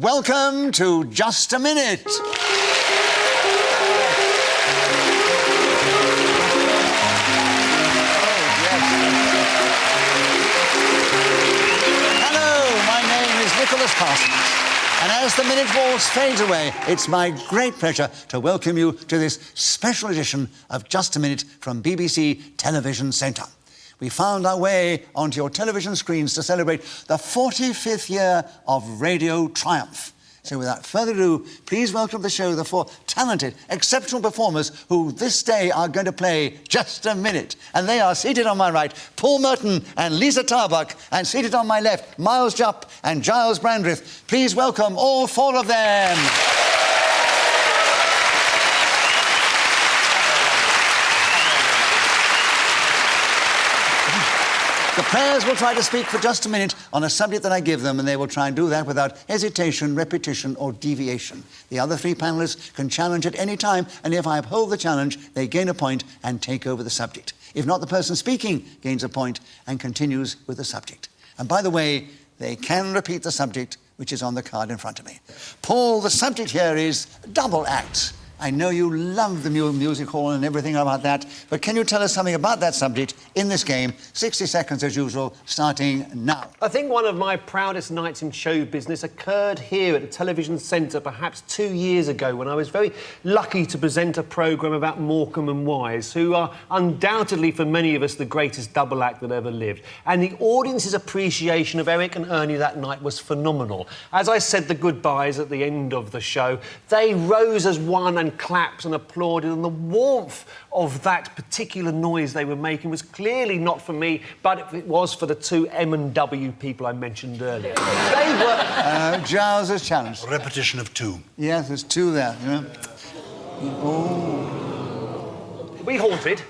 Welcome to Just a Minute. Hello, my name is Nicholas Parsons, and as the minute waltz fades away, it's my great pleasure to welcome you to this special edition of Just a Minute from BBC Television Centre. We found our way onto your television screens to celebrate the 45th year of radio triumph. So without further ado, please welcome to the show the four talented, exceptional performers who this day are going to play Just a Minute. And they are seated on my right, Paul Merton and Liza Tarbuck, and seated on my left, Jupp and Gyles Brandreth. Please welcome all four of them. The players will try to speak for just a minute on a subject that I give them, and they will try and do that without hesitation, repetition or deviation. The other three panellists can challenge at any time, and if I uphold the challenge, they gain a point and take over the subject. If not, the person speaking gains a point and continues with the subject. And by the way, they can repeat the subject, which is on the card in front of me. Paul, the subject here is double acts. I know you love the music hall and everything about that, but can you tell us something about that subject in this game? 60 seconds as usual, starting now. I think one of my proudest nights in show business occurred here at the Television Centre perhaps 2 years ago, when I was very lucky to present a programme about Morecambe and Wise, who are undoubtedly for many of us the greatest double act that ever lived. And the audience's appreciation of Eric and Ernie that night was phenomenal. As I said the goodbyes at the end of the show, they rose as one and clapped and applauded, and the warmth of that particular noise they were making was clearly not for me, but it was for the two M&W people I mentioned earlier. They were... Gyles is challenged. A repetition of two. Yes, there's two there, you know. Oh. Are we haunted?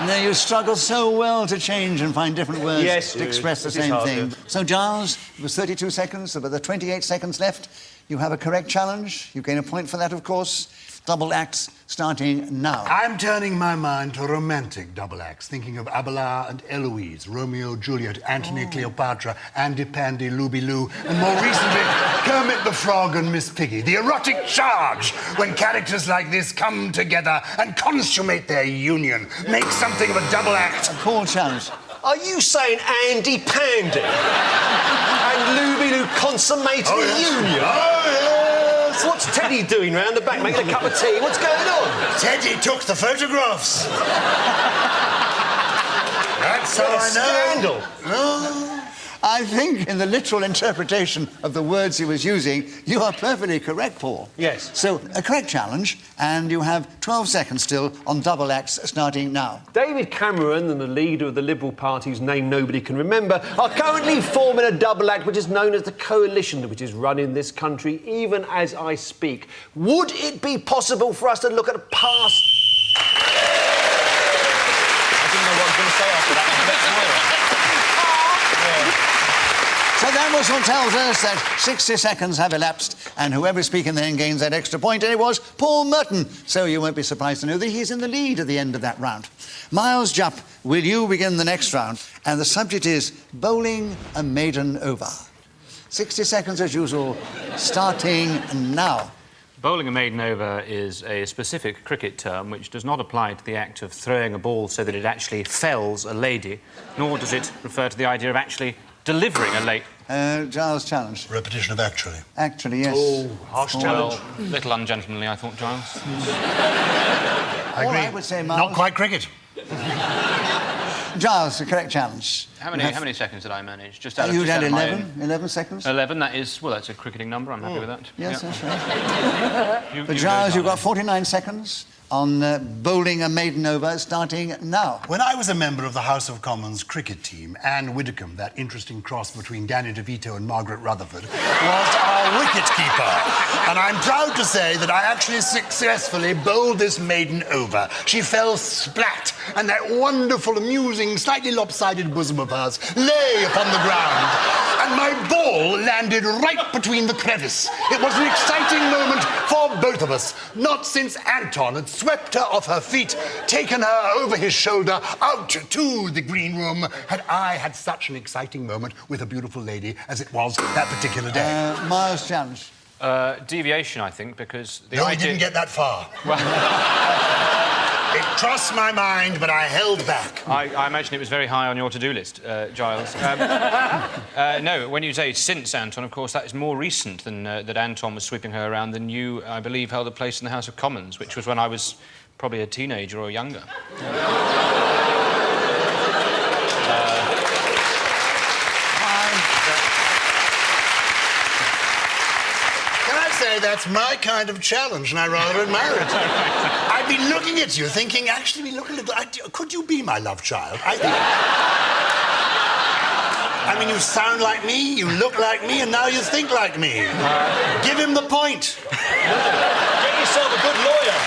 No, you struggle so well to change and find different words to express the same thing. So, Gyles, it was 32 seconds, but there are 28 seconds left. You have a correct challenge. You gain a point for that, of course. Double acts starting now. I'm turning my mind to romantic double acts, thinking of Abelard and Eloise, Romeo, Juliet, Antony, Cleopatra, Andy, Pandy, Looby Loo, and more recently, Kermit the Frog and Miss Piggy. The erotic charge, when characters like this come together and consummate their union, make something of a double act. A Paul challenge. Are you saying Andy Pandy and Looby Loo consummated the union? Oh, yes. What's Teddy doing round the back, making a cup of tea? What's going on? Teddy took the photographs. That's how I know. Scandal. Oh. I think in the literal interpretation of the words he was using, you are perfectly correct, Paul. Yes. So, a correct challenge, and you have 12 seconds still on double acts starting now. David Cameron and the leader of the Liberal Party, whose name nobody can remember, are currently forming a double act which is known as the Coalition, which is running this country even as I speak. Would it be possible for us to look at past... I didn't know what I was going to say after that. So that whistle tells us that 60 seconds have elapsed, and whoever's speaking then gains that extra point, and it was Paul Merton. So you won't be surprised to know that he's in the lead at the end of that round. Jupp, will you begin the next round? And the subject is Bowling a Maiden Over. 60 seconds as usual, starting now. Bowling a maiden over is a specific cricket term which does not apply to the act of throwing a ball so that it actually fells a lady, nor does it refer to the idea of actually delivering a lady. Gyles challenge. Repetition of actually. Actually, yes. Oh, harsh challenge. Well, little ungentlemanly, I thought, Gyles. I agree. I would say, Miles. Not quite cricket. Giles, the correct challenge. How many seconds did I manage? Just out of You had just out of my 11? 11 seconds? 11, that is... Well, that's a cricketing number. I'm happy with that. Yes, Yeah. that's right. But Giles, you've got 49 seconds on Bowling a Maiden Over, starting now. When I was a member of the House of Commons cricket team, Anne Widdecombe, that interesting cross between Danny DeVito and Margaret Rutherford, was our wicket-keeper. And I'm proud to say that I actually successfully bowled this maiden over. She fell splat, and that wonderful, amusing, slightly lopsided bosom of ours lay upon the ground, and my ball landed right between the crevice. It was an exciting moment for both of us. Not since Anton had swept her off her feet, taken her over his shoulder out to the green room, had I had such an exciting moment with a beautiful lady as it was that particular day. Miles' challenge. Deviation, I think, because the No, idea... he didn't get that far. It crossed my mind, but I held back. I imagine it was very high on your to-do list, Gyles. No, when you say since Anton, of course, that is more recent than that Anton was sweeping her around than you, I believe, held a place in the House of Commons, which was when I was probably a teenager or younger. That's my kind of challenge, and I rather admire it. I've been looking at you, thinking, actually, look a little... could you be my love child? I mean, you sound like me, you look like me, and now you think like me. Give him the point. Get yourself a good lawyer.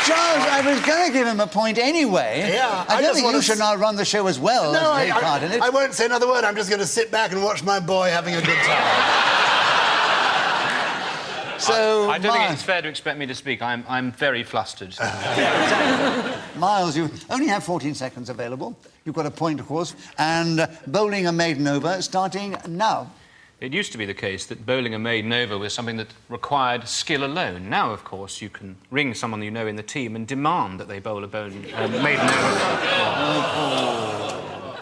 Giles, I was going to give him a point anyway. Yeah, I don't just think you wanna should now run the show as well No, as take part in it. I won't say another word. I'm just going to sit back and watch my boy having a good time. So, I don't think it's fair to expect me to speak. I'm very flustered. Miles, you only have 14 seconds available. You've got a point, of course, and bowling a maiden over starting now. It used to be the case that bowling a maiden over was something that required skill alone. Now, of course, you can ring someone you know in the team and demand that they bowl a maiden over.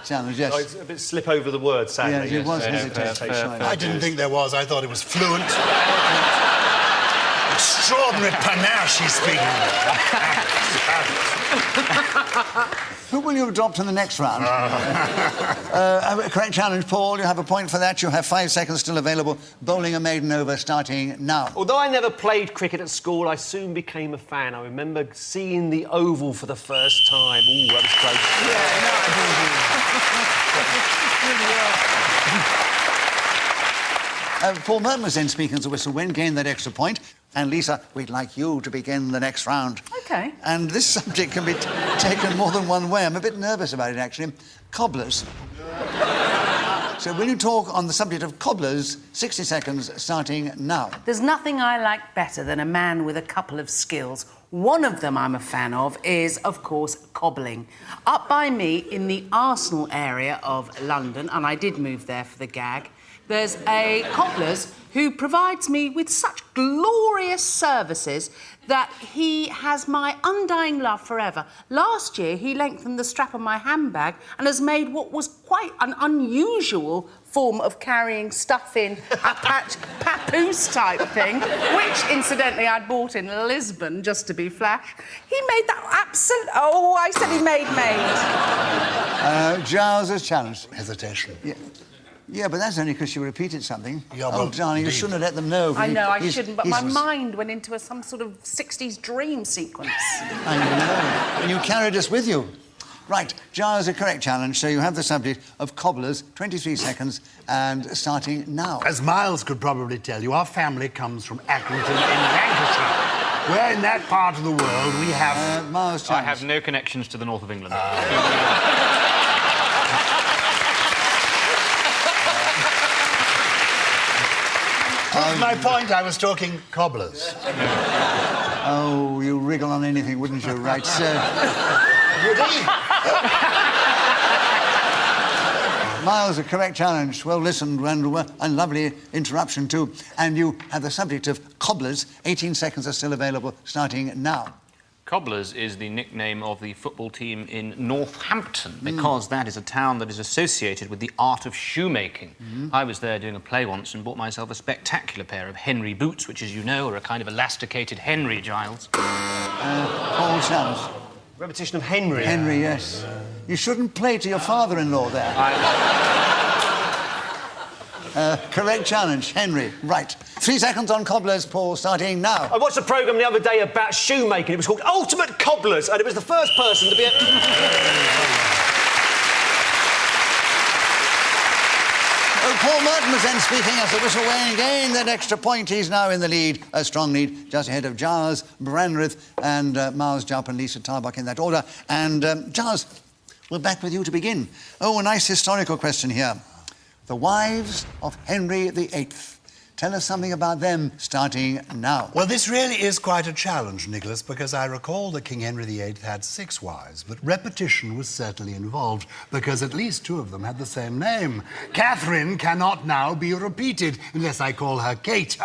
Challenge, yes. Oh, it's a bit slip over the word, sadly. Yeah, it was hesitation. I didn't think there was. I thought it was fluent. Extraordinary panache he's speaking with. Who will you adopt in the next round? Correct challenge, Paul. You have a point for that. You have 5 seconds still available. Bowling a maiden over starting now. Although I never played cricket at school, I soon became a fan. I remember seeing the Oval for the first time. Ooh, that was close. Paul Merton was then speaking as a whistle when gained that extra point. And Lisa, we'd like you to begin the next round. OK. And this subject can be taken more than one way. I'm a bit nervous about it, actually. Cobblers. So will you talk on the subject of cobblers? 60 seconds starting now. There's nothing I like better than a man with a couple of skills. One of them I'm a fan of is, of course, cobbling. Up by me in the Arsenal area of London, and I did move there for the gag, there's a cobblers who provides me with such glorious services that he has my undying love forever. Last year, he lengthened the strap on my handbag and has made what was quite an unusual form of carrying stuff in, a papoose type thing, which, incidentally, I'd bought in Lisbon, just to be flash. He made that absolute... Oh, I said he made. Giles is challenged. Hesitation. Yeah, but that's only because you repeated something. Yeah, oh, darling, you shouldn't have let them know. I know, I shouldn't, but my mind went into some sort of 60s dream sequence. I know. And you carried us with you. Right, Giles, a correct challenge, so you have the subject of cobblers, 23 seconds, and starting now. As Miles could probably tell you, our family comes from Accrington in Lancashire, where in that part of the world we have... Miles, challenge. I have no connections to the north of England. my point, I was talking cobblers. Oh, you wriggle on anything, wouldn't you? Right, sir. Would he? Miles, a correct challenge. Well listened and a lovely interruption too. And you have the subject of cobblers. 18 seconds are still available, starting now. Cobblers is the nickname of the football team in Northampton because that is a town that is associated with the art of shoemaking. I was there doing a play once and bought myself a spectacular pair of Henry boots, which, as you know, are a kind of elasticated Henry, Giles. Paul challenge. Repetition of Henry. Henry, yes. You shouldn't play to your father-in-law there. Correct challenge, Henry. Right. 3 seconds on cobblers, Paul, starting now. I watched a programme the other day about shoemaking. It was called Ultimate Cobblers, and it was the first person to be Paul Merton was then speaking as the whistle rang again. That extra point, he's now in the lead, a strong lead, just ahead of Gyles Brandreth and Jupp and Liza Tarbuck in that order. And Gyles, we're back with you to begin. Oh, a nice historical question here. The Wives of Henry VIII. Tell us something about them, starting now. Well, this really is quite a challenge, Nicholas, because I recall that King Henry VIII had 6 wives, but repetition was certainly involved, because at least 2 of them had the same name. Catherine cannot now be repeated, unless I call her Kate. You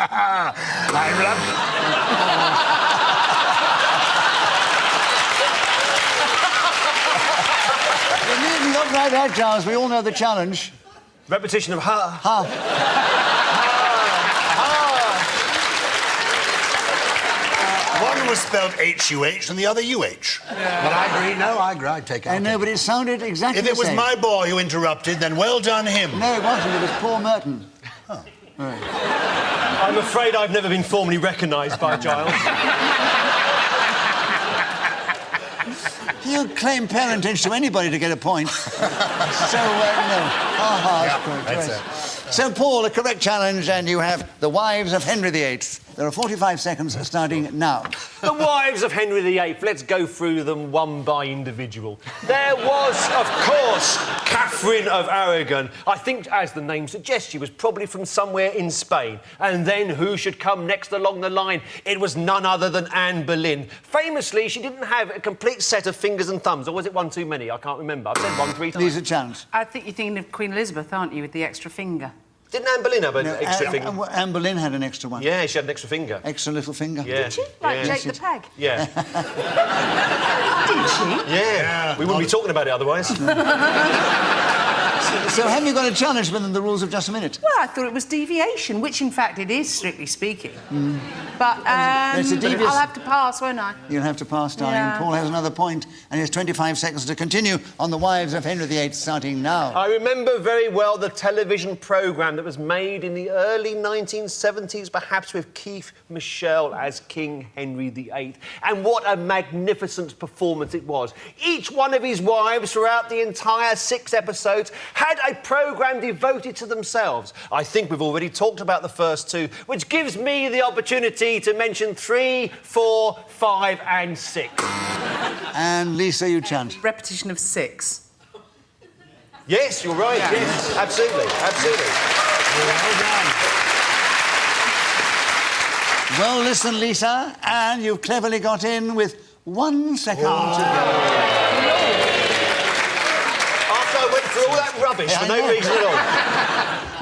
needn't look like that, Gyles. We all know the challenge. Repetition of ha. One was spelled H-U-H and the other U-H. Yeah. But I agree, I'd take out. I know, but it sounded exactly the same. If it was my boy who interrupted, then well done him. No, it wasn't. It was Paul Merton. Oh. Right. I'm afraid I've never been formally recognised by Gyles. You claim parentage to anybody to get a point. So, no. That's it. So, Paul, a correct challenge, and you have the Wives of Henry VIII. There are 45 seconds starting now. The Wives of Henry VIII. Let's go through them one by individual. There was, of course, Catherine of Aragon. I think, as the name suggests, she was probably from somewhere in Spain. And then who should come next along the line? It was none other than Anne Boleyn. Famously, she didn't have a complete set of fingers and thumbs, or was it one too many? I can't remember. I've said 1 3 times. These are challenge. I think you're thinking of Queen Elizabeth, aren't you, with the extra finger? Didn't Anne Boleyn have an extra finger? Anne Boleyn had an extra one. Yeah, she had an extra finger. Extra little finger. Yeah. Did she? Like Yeah. Jake the Peg? Yeah. Did she? Yeah. We wouldn't be talking about it otherwise. So have you got a challenge within the rules of just a minute? Well, I thought it was deviation, which in fact it is, strictly speaking. But It's a devious... I'll have to pass, won't I? You'll have to pass, darling. Yeah. Paul has another point, and he has 25 seconds to continue on the Wives of Henry VIII, starting now. I remember very well the television programme that was made in the early 1970s, perhaps with Keith Michelle as King Henry VIII. And what a magnificent performance it was. Each one of his wives throughout the entire 6 episodes had a programme devoted to themselves. I think we've already talked about the first 2, which gives me the opportunity to mention 3, 4, 5 and 6. And Lisa, you chant. Repetition of 6. Yes, you're right, yes. Absolutely. Well, listen, Lisa, and you've cleverly got in with 1 second to go. After I went through all that rubbish for no reason at all.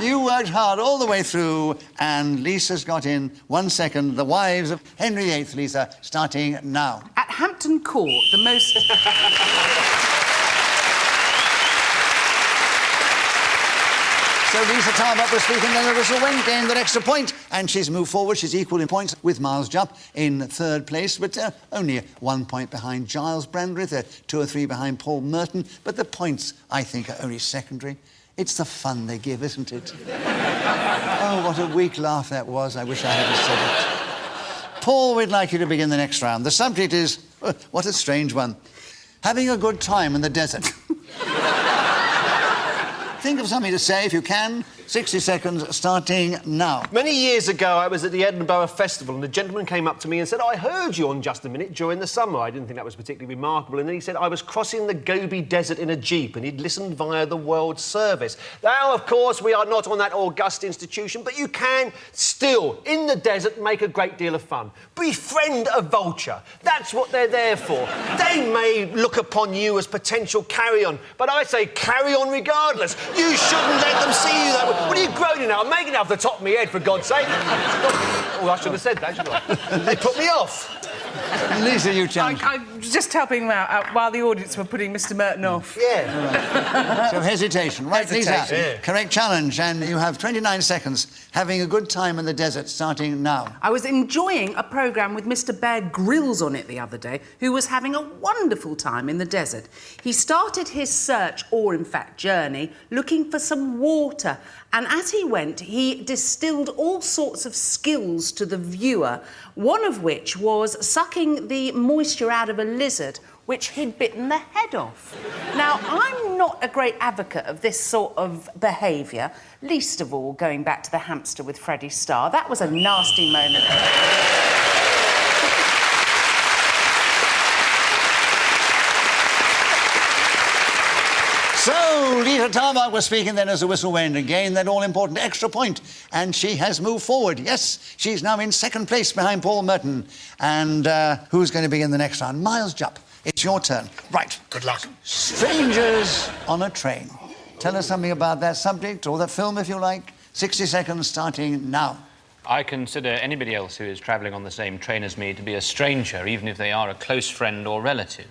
You worked hard all the way through, and Lisa's got in 1 second. The Wives of Henry VIII, Lisa, starting now. At Hampton Court, the most... So Liza Tarbuck was speaking, then the whistle went, gained that extra point, and she's moved forward. She's equal in points with Jupp in 3rd place, but only 1 point behind Gyles Brandreth, 2 or 3 behind Paul Merton. But the points, I think, are only secondary. It's the fun they give, isn't it? Oh, what a weak laugh that was. I wish I hadn't said it. Paul, we'd like you to begin the next round. The subject is, what a strange one, having a good time in the desert. Think of something to say if you can. 60 seconds starting now. Many years ago, I was at the Edinburgh Festival and a gentleman came up to me and said, I heard you on Just a Minute during the summer. I didn't think that was particularly remarkable. And then he said, I was crossing the Gobi Desert in a Jeep and he'd listened via the World Service. Now, of course, we are not on that august institution, but you can still, in the desert, make a great deal of fun. Befriend a vulture. That's what they're there for. They may look upon you as potential carry-on, but I say carry on regardless. You shouldn't let them see you that way. What are you groaning now? I'm making it off the top of my head, for God's sake. Oh, I should have said that, shouldn't I? They put me off. Lisa, you challenge. I was just helping them out while the audience were putting Mr. Merton off. Yeah. So hesitation. Right, Hesitation. Lisa. Yeah. Correct challenge, and you have 29 seconds. Having a good time in the desert, starting now. I was enjoying a programme with Mr. Bear Grylls on it the other day, who was having a wonderful time in the desert. He started his search, or in fact journey, looking for some water. And as he went, he distilled all sorts of skills to the viewer, one of which was sucking the moisture out of a lizard which he'd bitten the head off. Now, I'm not a great advocate of this sort of behaviour, least of all going back to the hamster with Freddie Starr. That was a nasty moment. So, Liza Tarbuck was speaking then as the whistle went and gained that all-important extra point. And she has moved forward. Yes, she's now in second place behind Paul Merton. And who's going to be in the next round? Miles Jupp, it's your turn. Right. Good luck. Strangers on a Train. Tell us something about that subject, or that film, if you like. 60 seconds starting now. I consider anybody else who is travelling on the same train as me to be a stranger, even if they are a close friend or relative.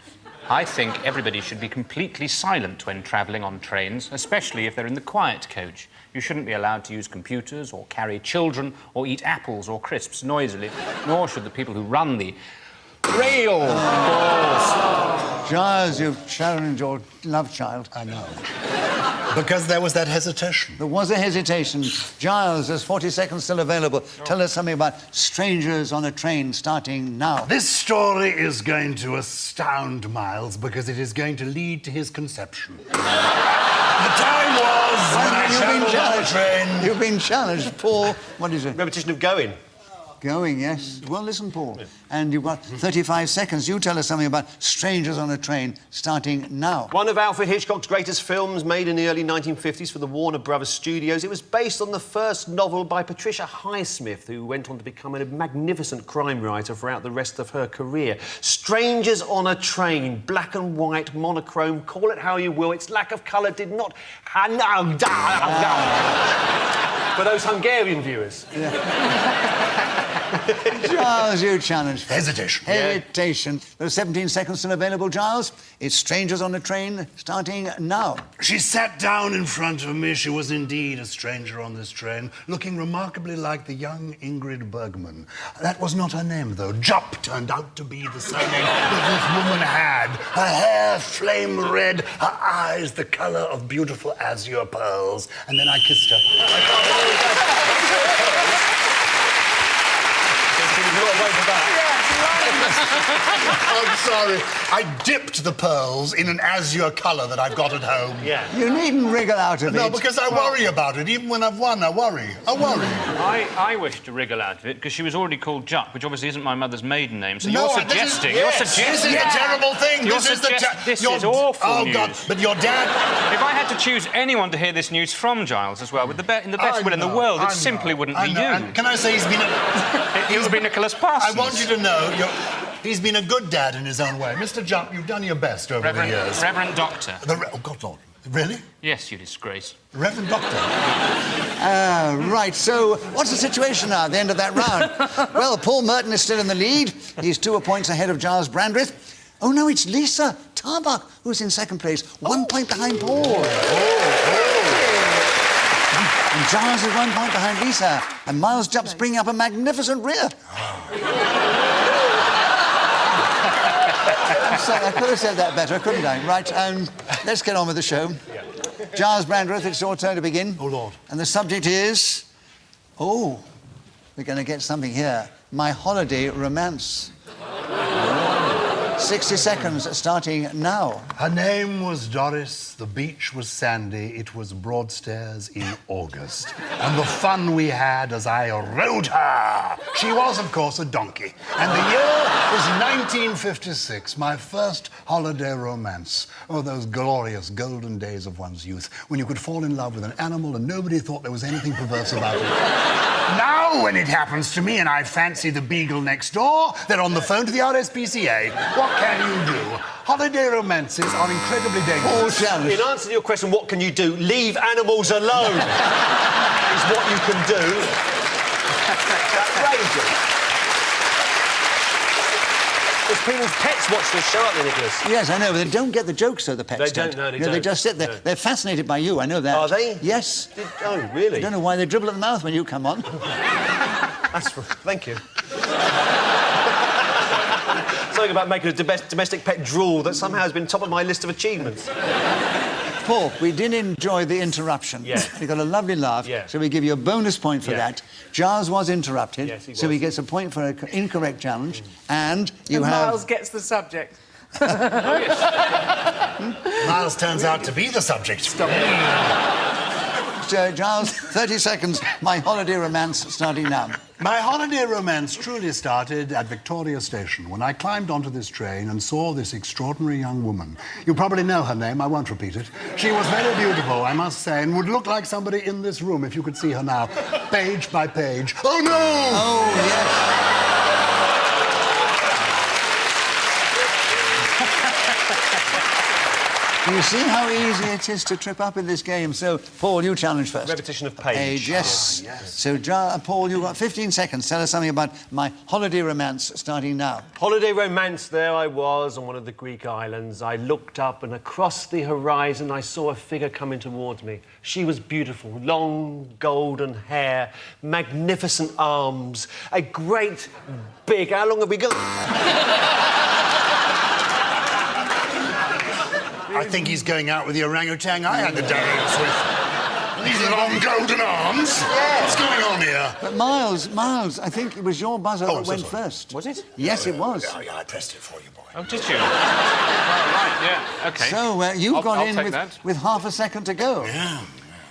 I think everybody should be completely silent when travelling on trains, especially if they're in the quiet coach. You shouldn't be allowed to use computers or carry children or eat apples or crisps noisily, nor should the people who run the rail balls. Giles, you've challenged your love child. I know. Because there was that hesitation. There was a hesitation. Giles, there's 40 seconds still available. Tell us something about Strangers on a Train starting now. This story is going to astound Miles because it is going to lead to his conception. The time was when I travelled on a train. You've been challenged. Paul, what is it? Repetition of going. Going, yes. Well, listen, Paul. Yeah. And you've got 35 seconds. You tell us something about Strangers on a Train, starting now. One of Alfred Hitchcock's greatest films, made in the early 1950s for the Warner Brothers Studios. It was based on the first novel by Patricia Highsmith, who went on to become a magnificent crime writer throughout the rest of her career. Strangers on a Train, black and white, monochrome, call it how you will. Its lack of colour did not... For those Hungarian viewers. Yeah. Giles, you challenged. Hesitation. Hesitation. Yeah. There are 17 seconds still available, Giles. It's Strangers on a Train, starting now. She sat down in front of me. She was indeed a stranger on this train, looking remarkably like the young Ingrid Bergman. That was not her name, though. Jupp turned out to be the surname that this woman had. Her hair flame red, her eyes the colour of beautiful azure pearls. And then I kissed her. I'm sorry. I dipped the pearls in an azure colour that I've got at home. Yeah. You needn't wriggle out of it. No, because I worry about it. Even when I've won, I worry. I wish to wriggle out of it because she was already called Jupp, which obviously isn't my mother's maiden name. So No, you're suggesting. This is the terrible thing. This is awful Oh, news. God. But your dad... If I had to choose anyone to hear this news from, Giles, as well, with in the best will in the world, it simply wouldn't be you. And can I say he's been a... It would be Nicholas Parsons. I want you to know, he's been a good dad in his own way. Mr. Jupp, you've done your best over the years. Reverend Doctor. Oh, God, Lord. Really? Yes, you disgrace. Reverend Doctor. Right, so what's the situation now at the end of that round? Well, Paul Merton is still in the lead. He's 2 points ahead of Gyles Brandreth. Oh, no, it's Liza Tarbuck who's in second place. 1 point behind Paul. And Gyles is 1 point behind Liza. And Miles Jupp's bringing up a magnificent rear. I'm sorry, I could have said that better, couldn't I? Right, let's get on with the show. Gyles Brandreth, it's your turn to begin. Oh, Lord. And the subject is... Oh, we're going to get something here. My Holiday Romance. 60 seconds starting now. Her name was Doris, the beach was sandy, it was Broadstairs in August. And the fun we had as I rode her. She was, of course, a donkey. And the year was 1956, my first holiday romance. Oh, those glorious golden days of one's youth, when you could fall in love with an animal and nobody thought there was anything perverse about it. Now, when it happens to me and I fancy the beagle next door, they're on the phone to the RSPCA. What can you do? Holiday romances are incredibly dangerous. In answer to your question, what can you do? Leave animals alone is what you can do. That's outrageous. Because people's pets watch this show, aren't they, Nicholas? Yes, I know, but they don't get the jokes, though, the pets They don't. They just sit there. No. They're fascinated by you, I know that. Are they? Yes. Oh, really? I don't know why they dribble at the mouth when you come on. Thank you. Something about making a domestic pet drool that somehow has been top of my list of achievements. Paul, we did enjoy the interruption. Yeah. We got a lovely laugh, yeah. so we give you a bonus point for that. Giles was interrupted, yes, he was. so he gets a point for an incorrect challenge, and you and have... Miles gets the subject. Miles turns out to be the subject. Gyles, 30 seconds. My holiday romance starting now. My holiday romance truly started at Victoria Station when I climbed onto this train and saw this extraordinary young woman. You probably know her name, I won't repeat it. She was very beautiful, I must say, and would look like somebody in this room if you could see her now, page by page. Oh, no! Oh, yes. You see how easy it is to trip up in this game. So, Paul, you challenge first. Repetition of page. Yes. Yes. So, Paul, you've got 15 seconds. Tell us something about my holiday romance starting now. Holiday romance, there I was on one of the Greek islands. I looked up and across the horizon I saw a figure coming towards me. She was beautiful, long golden hair, magnificent arms, a great big... How long have we got? I think he's going out with the orangutan I had the dance with. These long golden arms. Yeah. What's going on here? But Miles, I think it was your buzzer that went first. Was it? Yes, it was. Oh, yeah, I pressed it for you, boy. Oh, did you? Right, yeah, OK. So, you've I'll got in take that. with half a second to go. Yeah.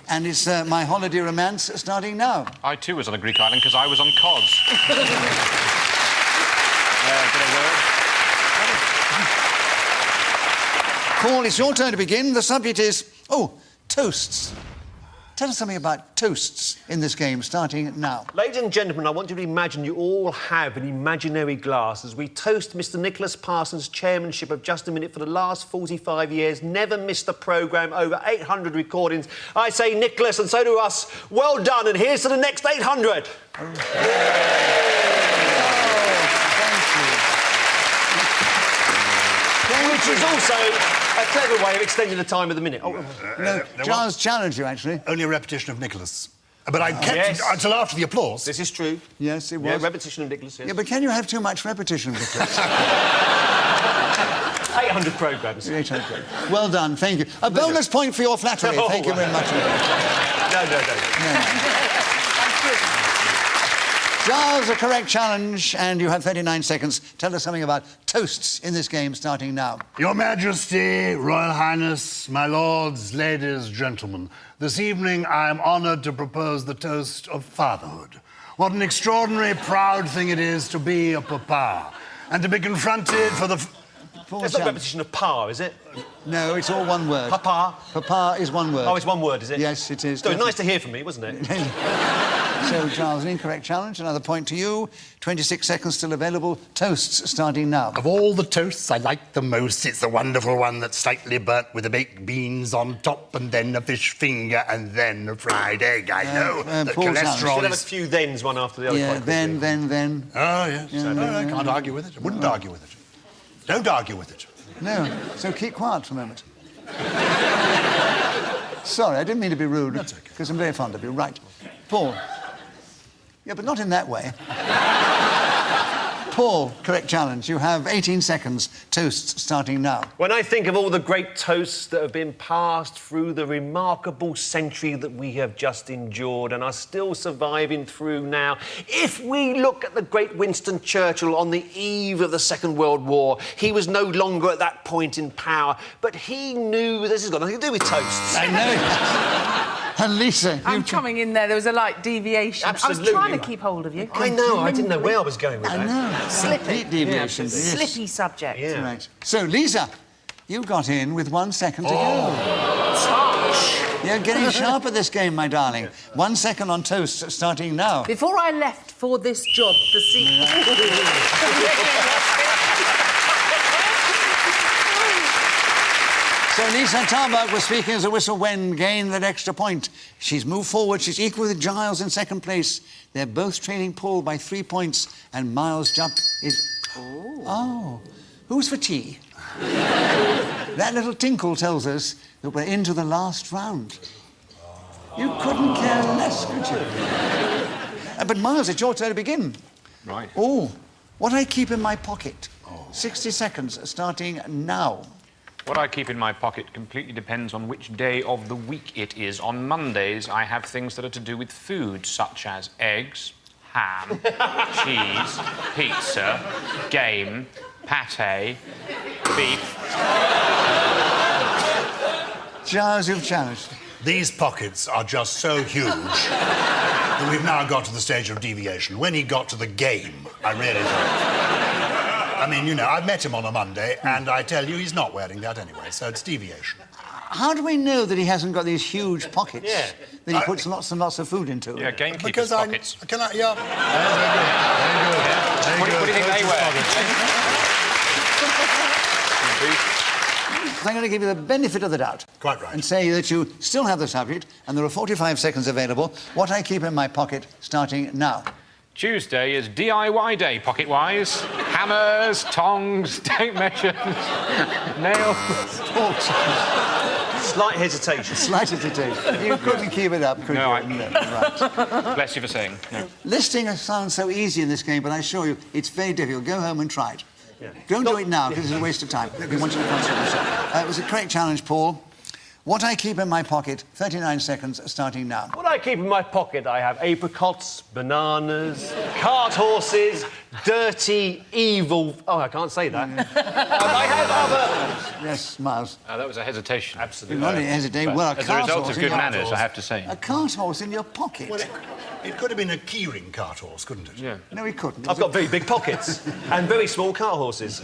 And it's my holiday romance starting now. I, too, was on a Greek island because I was on Cods. Bit of word. Paul, it's your turn to begin. The subject is, toasts. Tell us something about toasts in this game, starting now. Ladies and gentlemen, I want you to imagine you all have an imaginary glass as we toast Mr. Nicholas Parsons' chairmanship of Just a Minute for the last 45 years, never missed a programme, over 800 recordings. I say, Nicholas, and so do us, well done, and here's to the next 800. Which is also a clever way of extending the time of the minute. Giles challenged you, actually. Only a repetition of Nicholas. But I kept Yes. it until after the applause. This is true. Yes, it was. Yeah, repetition of Nicholas, yes. Yeah, but can you have too much repetition with this? 800 programmes. 800. Well done, thank you. A bonus point for your flattery. Oh, Thank you very much. No. Giles, a correct challenge, and you have 39 seconds. Tell us something about toasts in this game, starting now. Your Majesty, Royal Highness, my lords, ladies, gentlemen, this evening I am honoured to propose the toast of fatherhood. What an extraordinary, proud thing it is to be a papa, and to be confronted for the... That's not a repetition of pa, is it? No, it's all one word. Papa. Papa is one word. Oh, it's one word, is it? Yes, it is. So it's nice to hear from me, wasn't it? So, Giles, an incorrect challenge. Another point to you. 26 seconds still available. Toasts starting now. Of all the toasts I like the most, it's the wonderful one that's slightly burnt with the baked beans on top, and then a fish finger, and then a fried egg. I know that Paul Challenge. cholesterol Should have a is... few thens, one after the other. Yeah, quite quickly. then. Oh, yes. No, I can't argue with it. I wouldn't argue with it. Don't argue with it. No, so keep quiet for a moment. Sorry, I didn't mean to be rude. That's okay. Because I'm very fond of you. Right. Paul. Yeah, but not in that way. Paul, correct challenge. You have 18 seconds. Toasts starting now. When I think of all the great toasts that have been passed through the remarkable century that we have just endured and are still surviving through now, if we look at the great Winston Churchill on the eve of the Second World War, he was no longer at that point in power, but he knew this has got nothing to do with toasts. I know it. And Lisa, I'm coming in there. There was a light deviation. Absolutely. I was trying to keep hold of you. I know, I didn't know where I was going with I that. know. Slippy. Complete deviation. Yeah, Yes. Slippy subject. Yeah. Right. So, Lisa, you got in with 1 second to go. You're getting sharp at this game, my darling. 1 second on toast, starting now. Before I left for this job, the So Lisa Tarbuck was speaking as a whistle when gained that extra point. She's moved forward. She's equal with Giles in second place. They're both trailing Paul by 3 points, and Miles Jupp is... Oh. Who's for tea? That little tinkle tells us that we're into the last round. You couldn't care less, could you? But Miles, it's your turn to begin. Right. Oh, what I keep in my pocket. 60 seconds, starting now. What I keep in my pocket completely depends on which day of the week it is. On Mondays, I have things that are to do with food, such as eggs, ham, cheese, pizza, game, pate, beef. Gyles, you've challenged. These pockets are just so huge that we've now got to the stage of deviation. When he got to the game, I really thought... I mean, you know, I've met him on a Monday, and I tell you, he's not wearing that anyway, so it's deviation. How do we know that he hasn't got these huge pockets Yeah. that he puts lots and lots of food into? Yeah, gamekeeper's Because pockets. Can I... Yeah. Very good. What do you think they wear? I'm going to give you the benefit of the doubt. Quite right. And say that you still have the subject, and there are 45 seconds available. What I keep in my pocket starting now. Tuesday is DIY day, pocket-wise. Hammers, tongs, tape measures, nails. Slight hesitation. Slight hesitation. You couldn't keep it up, could No, you? I- Right. Bless you for saying. No. Listing sounds so easy in this game, but I assure you, it's very difficult. Go home and try it. Yeah. Don't do it now, because it's a waste of time. We want you to concentrate yourself. It was a great challenge, Paul. What I keep in my pocket, 39 seconds, starting now. What I keep in my pocket, I have apricots, bananas, cart horses, dirty, evil... Oh, I can't say that. I have other... Yes, Miles. That was a hesitation. Absolutely. You only hesitate. Well, a As a cart result horse of in good your- manners, I have to say. A cart horse in your pocket? Well, it could have been a keyring cart horse, couldn't it? Yeah. No, he couldn't. I've got very big pockets and very small cart horses.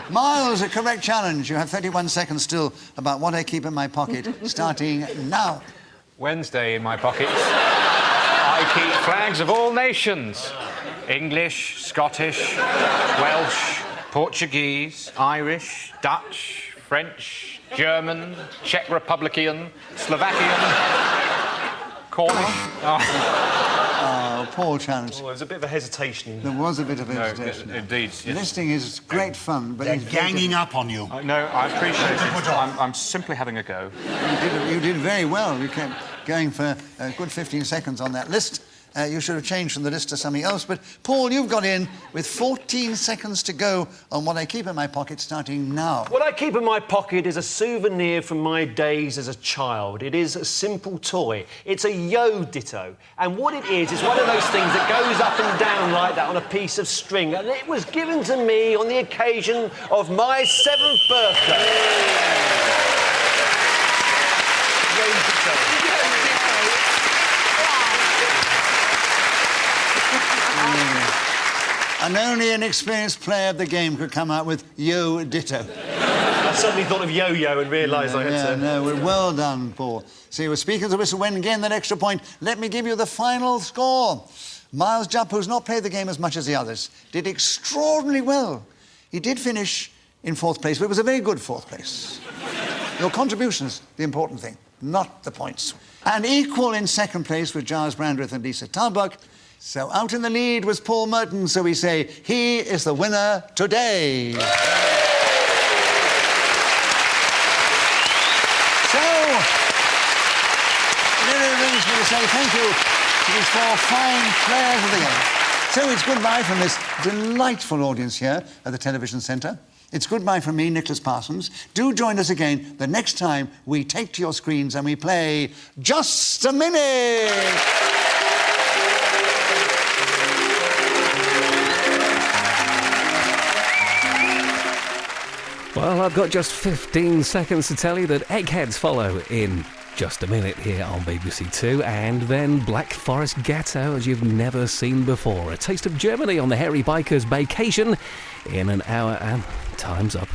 Miles, a correct challenge. You have 31 seconds still about what I keep in my pocket, starting now. Wednesday in my pockets. I keep flags of all nations. English, Scottish, Welsh, Portuguese, Irish, Dutch, French, German, Czech Republican, Slovakian, Cornish. Oh, Paul challenge. Well, there's a bit of a hesitation. There was a bit of No, hesitation. indeed. Yes. Listing is great fun, but They're it's very ganging up on you. No, I appreciate Put it. off. I'm simply having a go. You did very well. You kept going for a good 15 seconds on that list. You should have changed from the list to something else. But, Paul, you've got in with 14 seconds to go on what I keep in my pocket, starting now. What I keep in my pocket is a souvenir from my days as a child. It is a simple toy. It's a yo ditto. And what it is one of those things that goes up and down like that on a piece of string. And it was given to me on the occasion of my 7th birthday. Yo ditto. And only an experienced player of the game could come out with yo ditto. I suddenly thought of yo-yo and realised I had to... No, well done, Paul. So you were speaking of the whistle when again that extra point. Let me give you the final score. Miles Jupp, who's not played the game as much as the others, did extraordinarily well. He did finish in 4th place, but it was a very good 4th place. Your contribution's the important thing, not the points. And equal in 2nd place with Gyles Brandreth and Liza Tarbuck. So out in the lead was Paul Merton, so we say he is the winner today. So, it really brings me to say thank you to these 4 fine players of the game. So it's goodbye from this delightful audience here at the Television Centre. It's goodbye from me, Nicholas Parsons. Do join us again the next time we take to your screens and we play Just a Minute! Well, I've got just 15 seconds to tell you that Eggheads follow in just a minute here on BBC Two, and then Black Forest Ghetto as you've never seen before. A taste of Germany on the Hairy Bikers vacation in an hour, and time's up.